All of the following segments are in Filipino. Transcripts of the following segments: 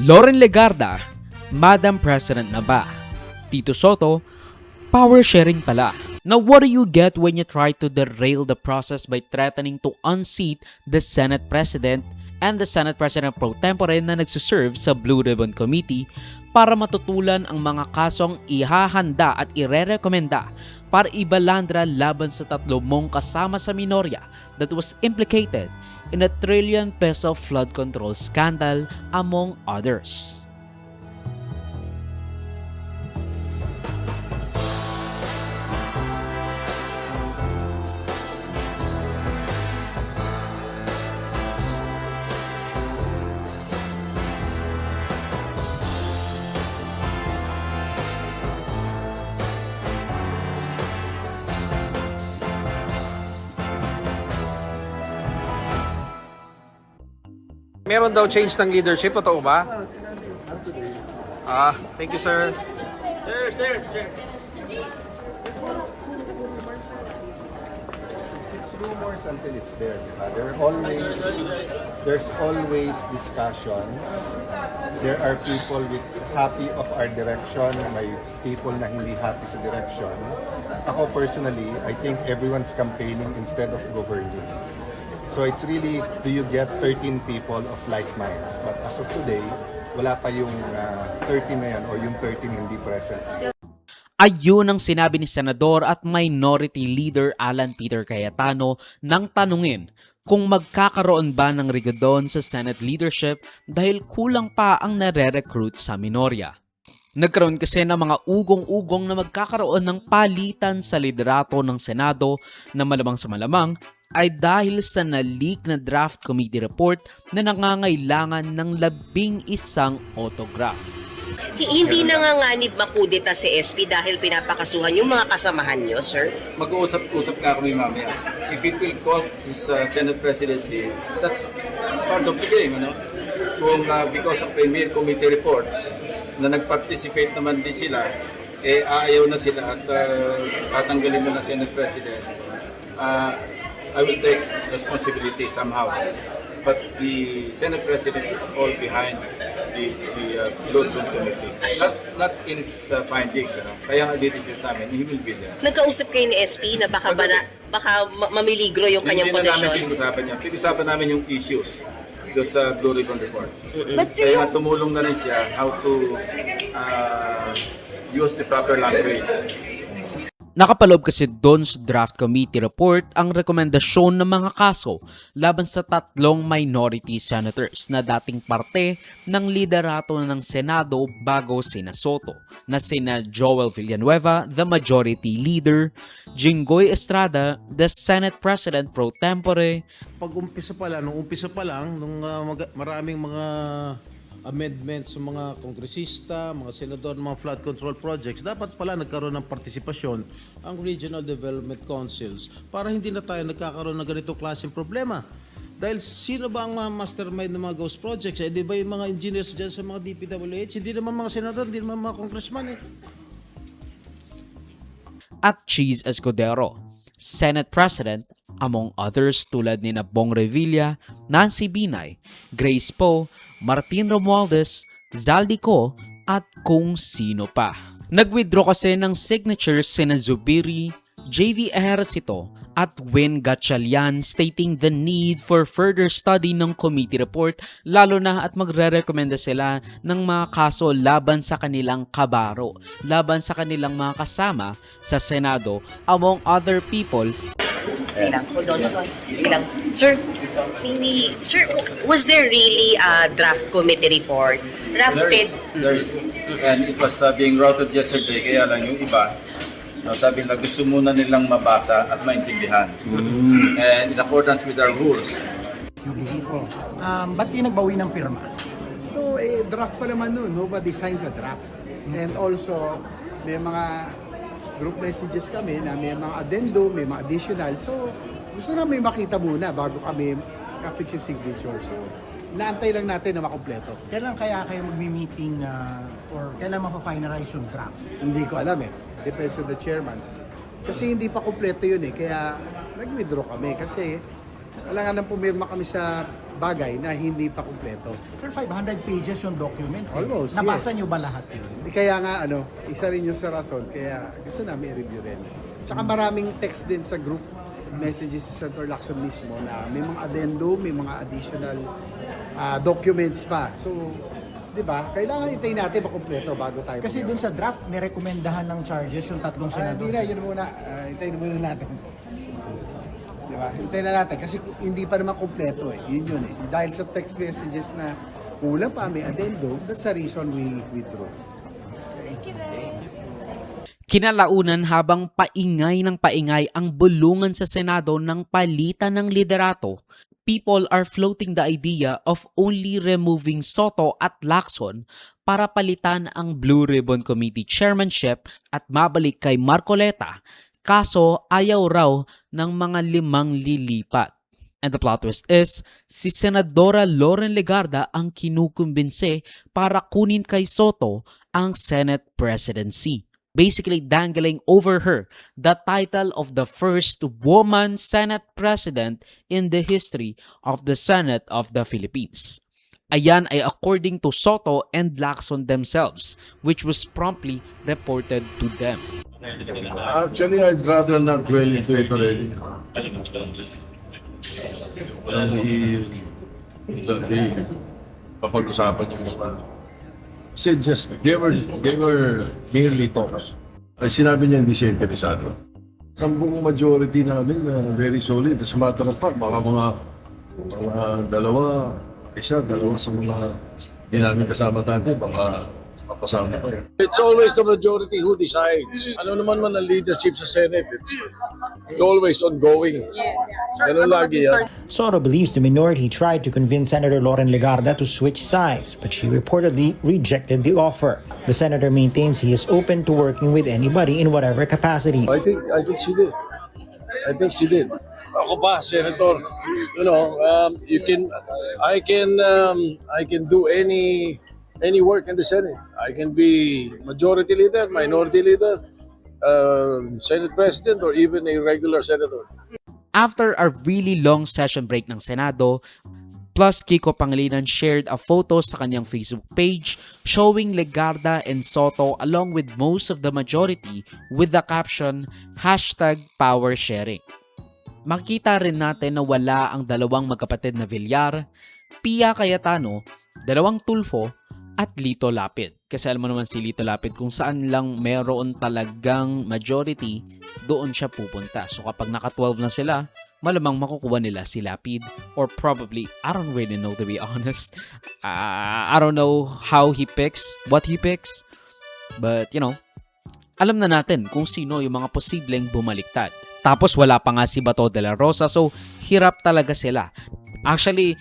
Loren Legarda, Madam President na ba? Tito Soto, power sharing pala. Now what do you get when you try to derail the process by threatening to unseat the Senate President and the Senate President pro tempore na nagsiserve sa Blue Ribbon Committee para matutulan ang mga kasong ihahanda at irerekomenda para ibalandra laban sa tatlo mong kasama sa minorya that was implicated in a trillion-peso flood control scandal among others. Meron daw change ng leadership, totoo ba? Thank you, sir. Sir. It's rumors until it's there. There's always discussion. There are people with happy of our direction, may people na hindi happy sa direction. Ako personally, I think everyone's campaigning instead of governing. So it's really, do you get 13 people of like minds? But as of today, wala pa yung 13 na yan or yung 13 hindi present. Ayun ang sinabi ni Senador at Minority Leader Alan Peter Cayetano nang tanungin kung magkakaroon ba ng rigodon sa Senate leadership dahil kulang pa ang nare-recruit sa minorya. Nagkaroon kasi ng mga ugong-ugong na magkakaroon ng palitan sa liderato ng Senado na malamang sa malamang ay dahil sa na-leak na draft committee report na nangangailangan ng 11 autograph. Hindi nanganganib makudeta si SP dahil pinapakasuhan yung mga kasamahan nyo, sir? Mag-uusap-usap ka kami mamaya. If it will cost this Senate presidency, that's part of the game, ano? Kung because of a mere committee report na nag-participate naman din sila, ayaw na sila at tatanggalin na ng Senate President, I will take responsibility somehow. But the Senate President is all behind the Blue Ribbon Committee. Not in its findings. Ano? Kaya nga didiscuss namin, he will be there. Nagkausap kayo ni SP na baka mamiligro yung kanyang Hindi na namin posisyon? pinag-usapan niya. Pinag-usapan namin yung issues do sa Blue Ribbon Report. But sir, Kaya nga tumulong na rin siya how to use the proper language. Nakapaloob kasi doon sa draft committee report ang rekomendasyon ng mga kaso laban sa tatlong minority senators na dating parte ng liderato ng Senado bago sina Soto na sina Joel Villanueva, the majority leader, Jinggoy Estrada, the Senate President pro tempore, Nung umpisa pa lang, nung maraming mga amendments sa mga kongresista, mga senador, mga flood control projects, dapat pala nagkaroon ng partisipasyon ang Regional Development Councils para hindi na tayo nagkakaroon ng ganitong klaseng problema. Dahil sino ba ang mastermind ng mga ghost projects? Di ba yung mga engineers dyan sa mga DPWH? Hindi naman mga senador, hindi naman mga congressman at Cheese Escudero, Senate President, among others tulad ni Bong Revilla, Nancy Binay, Grace Poe, Martin Romualdez, Zaldico at kung sino pa. Nag-withdraw kasi ng signatures sina Zubiri, JV Ejercito at Win Gatchalian stating the need for further study ng committee report lalo na at magre-rekomenda sila ng mga kaso laban sa kanilang kabaro, laban sa kanilang mga kasama sa Senado among other people. hold on. Sir, was there really a draft committee report drafted? There is. And it was being routed yesterday, kaya lang yung iba, sabi na gusto muna nilang mabasa at maintindihan. And in accordance with our rules, Ba't di nagbawi ng pirma? No, draft pa naman nun. Nobody signs a draft. And also, may mga group messages kami na may mga addendum, may mga additional. So, gusto na may makita muna bago kami ka-fix yung signature. So, naantay lang natin na makompleto. Kailan kaya kayo magmi-meeting or kailan mapafinalize yung draft? Hindi ko alam Depends on the chairman. Kasi hindi pa kompleto yun kaya nag-withdraw kami kasi Wala nga nang pumirma kami sa bagay na hindi pa kumpleto. Sir, 500 pages yung document. Almost, Nabasa yes. niyo ba lahat yun? Kaya nga, isa rin yung sa rason, kaya gusto namin i-review rin. Tsaka maraming text din sa group messages sa Senator Lacson mismo na may mga addendum, may mga additional documents pa. So, di ba, kailangan itayin natin makumpleto bago tayo. Kasi dun sa draft, nirekomendahan ng charges yung tatlong Hindi senador. na, yun muna. Hintayin muna natin. Di ba? Hintayin na natin kasi hindi pa naman kumpleto eh. Yun eh. Dahil sa text messages na kulang pa, may addendum, that's the reason we withdrew. Kinalaunan habang paingay ng paingay ang bulungan sa Senado ng palitan ng liderato, people are floating the idea of only removing Soto at Lacson para palitan ang Blue Ribbon Committee chairmanship at mabalik kay Marcoleta, kaso ayaw raw ng mga 5 lilipat. And the plot twist is, si Senadora Loren Legarda ang kinukumbinse para kunin kay Soto ang Senate presidency, basically dangling over her the title of the first woman Senate President in the history of the Senate of the Philippines. Ayan ay according to Soto and Lacson themselves, which was promptly reported to them. Actually, I'd rather not dwell into it already. Papag-usapan yung mga. Kasi they were merely talks. Ay sinabi niya hindi siya interesado. Sambung majority namin na very solid. As a matter of fact, baka mga dalawa sa mga hindi namin kasama dati, baka mapasama pa yan. It's always the majority who decides. Ano naman ang leadership sa Senate, it's always ongoing. Ganun lagi yan. Soto believes the minority tried to convince Senator Loren Legarda to switch sides, but she reportedly rejected the offer. The senator maintains he is open to working with anybody in whatever capacity. I think she did. I think she did. Ako ba, Senator? I can do any work in the Senate. I can be majority leader, minority leader, Senate President, or even a regular senator. After a really long session break ng Senado, plus Kiko Pangilinan shared a photo sa kanyang Facebook page showing Legarda and Soto along with most of the majority with the caption #PowerSharing. Makita rin natin na wala ang dalawang magkapatid na Villar, Pia Cayetano, 2 Tulfo, at Lito Lapid. Kasi alam mo naman si Lito Lapid, kung saan lang meron talagang majority, doon siya pupunta. So kapag naka-12 na sila, malamang makukuha nila si Lapid. Or probably, I don't really know to be honest. I don't know how he picks, what he picks. But, alam na natin kung sino yung mga posibleng bumaliktad. Tapos wala pa nga si Bato de la Rosa, so hirap talaga sila. Actually,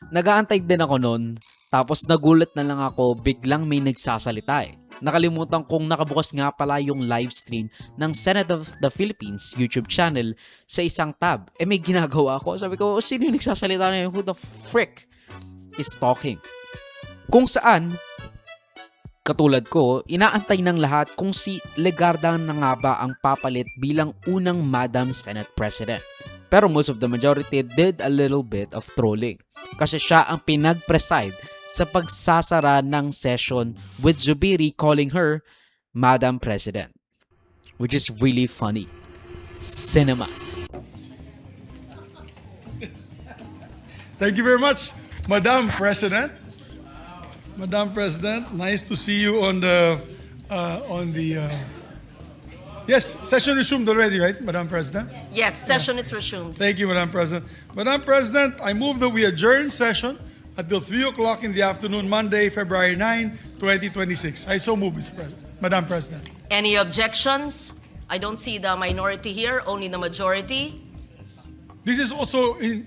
nag-aantay din ako noon. Tapos nagulat na lang ako, biglang may nagsasalita eh. Nakalimutan kong nakabukas nga pala yung live stream ng Senate of the Philippines YouTube channel sa isang tab. May ginagawa ako. Sabi ko, sino yung nagsasalita na yun? Who the frick is talking? Kung saan, katulad ko, inaantay ng lahat kung si Legarda na nga ba ang papalit bilang unang Madam Senate President. Pero most of the majority did a little bit of trolling. Kasi siya ang pinag-preside sa pagsasara ng session with Zubiri calling her Madam President. Which is really funny. Cinema. Thank you very much, Madam President. Madam President, nice to see you on the yes, session resumed already, right, Madam President? Yes, session is resumed. Thank you, Madam President. Madam President, I move that we adjourn session until 3 o'clock in the afternoon, Monday, February 9, 2026. I so move, Mr. President. Madam President. Any objections? I don't see the minority here, only the majority. This is also in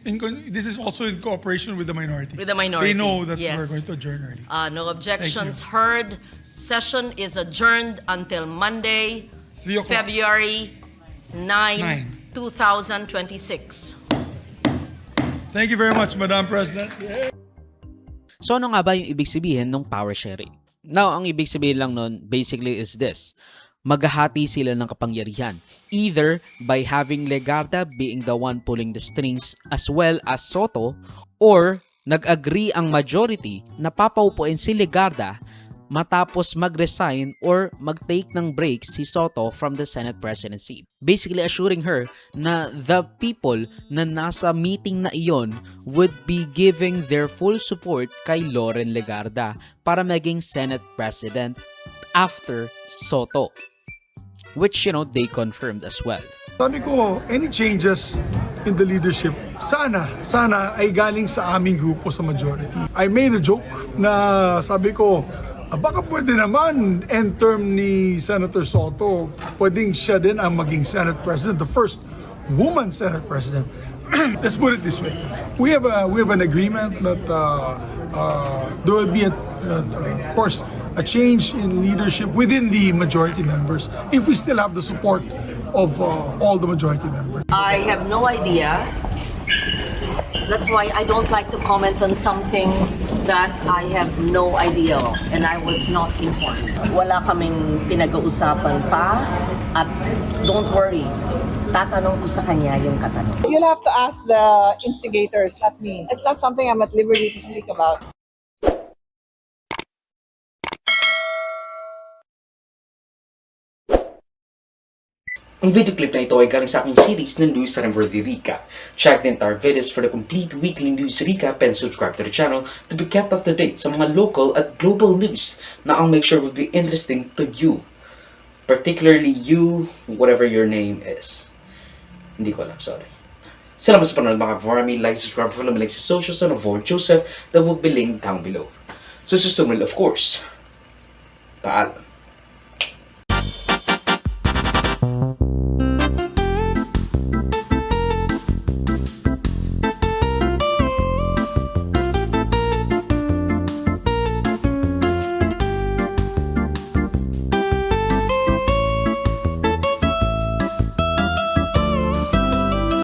cooperation with the minority. With the minority, They know that yes. we're going to adjourn early. No objections heard. Session is adjourned until Monday, 3 o'clock. February 9, 2026. Thank you very much, Madam President. So ano nga ba yung ibig sabihin ng power sharing? Now, ang ibig sabihin lang nun basically is this. maghahati sila ng kapangyarihan, either by having Legarda being the one pulling the strings as well as Soto, or nag-agree ang majority na papaupuin si Legarda matapos mag-resign or mag-take ng break si Soto from the Senate presidency. Basically assuring her na the people na nasa meeting na iyon would be giving their full support kay Loren Legarda para maging Senate president after Soto, which they confirmed as well. Sabi ko, any changes in the leadership, sana ay galing sa aming grupo sa majority. I made a joke na sabi ko, baka pwede naman end term ni Senator Soto, pwedeng siya din ang maging Senate President, the first woman Senate President. Let's put it this way. We have an agreement that there will be, of course, a change in leadership within the majority members if we still have the support of all the majority members. I have no idea. That's why I don't like to comment on something that I have no idea of and I was not informed. Wala kaming pinag-uusapan pa at don't worry, tatanong ko sa kanya yung katanong. You'll have to ask the instigators, not me. It's not something I'm at liberty to speak about. Ang video clip na ito ay galing sa aking series ng News Remember the Recap. Check the entire videos for the complete weekly news recap and subscribe to the channel to be kept up to date sa mga local at global news na I'll make sure will be interesting to you. Particularly you, whatever your name is. Hindi ko alam, sorry. Salamat sa panonood mga ka-farmy. Like, subscribe, follow me like sa socials and avoid Joseph that will be linked down below. So, of course, paalam.